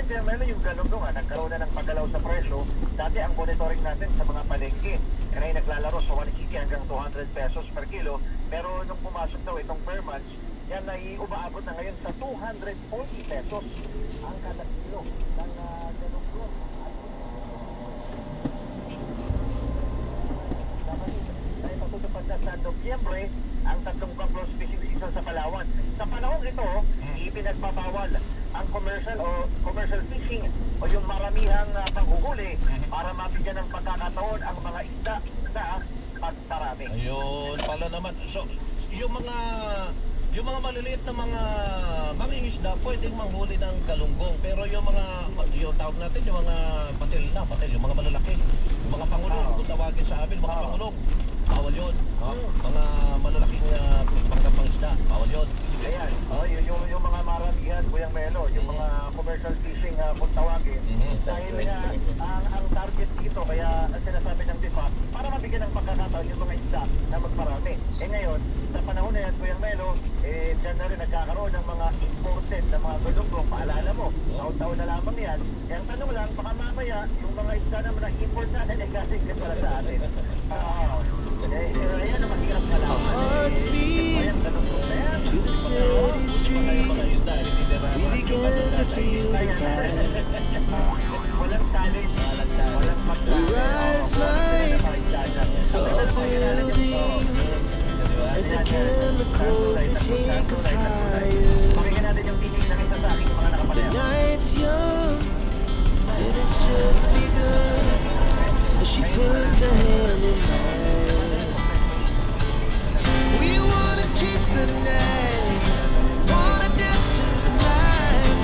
Kaya meron yung ganun nga, nagkaroon na ng paggalaw sa presyo. Dati ang monitoring natin sa mga palengke, ay naglalaro sa 180 hanggang 200 pesos per kilo. Pero nung pumasok daw itong per month, yan ay umaabot na ngayon sa 240 pesos ang kada kilo ng galunggong. Ay patutupad na sa Nobyembre ang tatlong buffalo fishing season sa Palawan. Sa panahon ito, ipinagbabawal ang commercial fishing o yung maramihang panghuhuli para mabigyan ng pagkakataon ang mga isda sa pagparami. Ayun pala naman. So, yung mga maliliit na mga mangingisda pwedeng manghuli ng galunggong, pero yung tawag natin yung mga patil, yung mga malalaki, yung mga pangulong, kung tawagin sa amin, mga pangulong, bawal yun. Mga malalaking pangkapangisda, bawal yun. Ayan, yung mga maramihan, Kuyang Melo, yung mga commercial fishing kung tawagin. Dahil ang target dito, kaya ang sinasabi ng DIFA, para mabigyan ng pagkakataon yung mga isda na magparami. Ngayon, sa panahon na yan, Kuyang Melo, dyan na rin nagkakaroon ng mga imported na mga galunggong. Paalala mo, taon-taon na lamang yan. Kaya ang tanong lang, baka mamaya, yung mga isda na na-import natin, galing din pala sa atin. Ayan ang mahirap na lang. Hearts beat to the city streets. We began to feel the fire. Walang challenge. Walang We rise like tall buildings as the chemicals they take us higher. Pakinggan natin yung tinig ng isa sa aking mga The nakapalayo. night's young and it's just begun as she puts her hand in mine. We wanna chase the night, wanna dance to the light,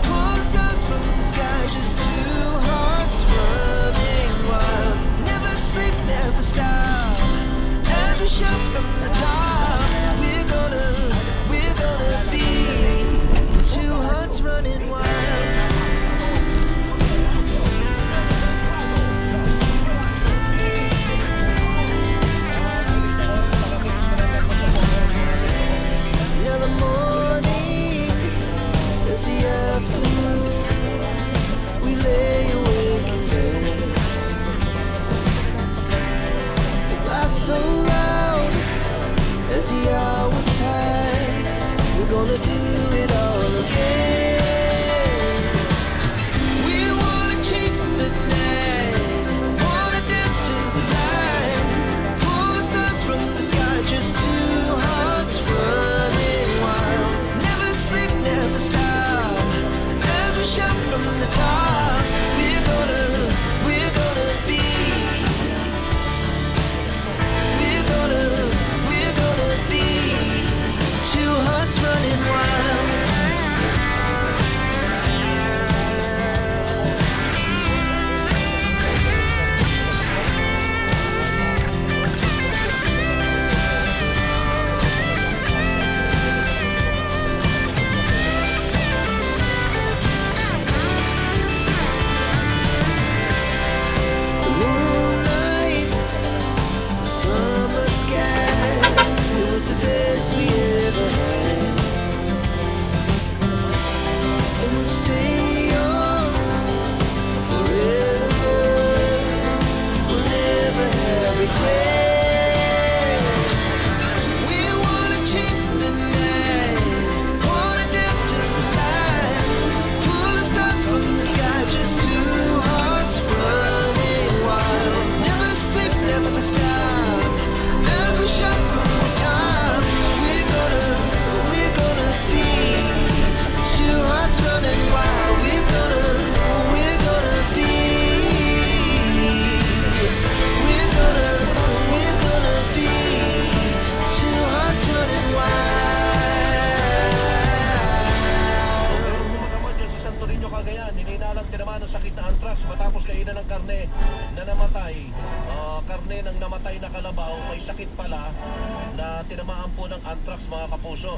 pull stars from the sky, just two hearts running wild. Never sleep, never stop, as we shout from the top. We're gonna be two hearts running wild. Now the morning is the afternoon. We lay awake in bed. Laugh so loud as the hours pass. We're gonna do it all again. We wanna chase the night, wanna dance to the light, pull stars from the sky, just two hearts running wild. Never sleep, never stop, as we shout from the top. We're gonna be. We're gonna be two hearts running wild. The moonlight, summer sky, it was the best we ever had. And we'll stay on forever. We'll never have regrets. We wanna chase the night, wanna dance to the light, pull the stars from the sky, just two hearts running wild. Never sleep, never stop, as we shout from the top. We're gonna be two hearts running wild. We're gonna be. We're gonna be two hearts running wild. Sumasamad dyan sa Santo Niño, Cagayan, hininalang tinamaan ng sakit na anthrax matapos kainan ng karne na namatay. Karne ng namatay na kalabaw, may sakit pala na tinamaan po ng anthrax, mga kapuso.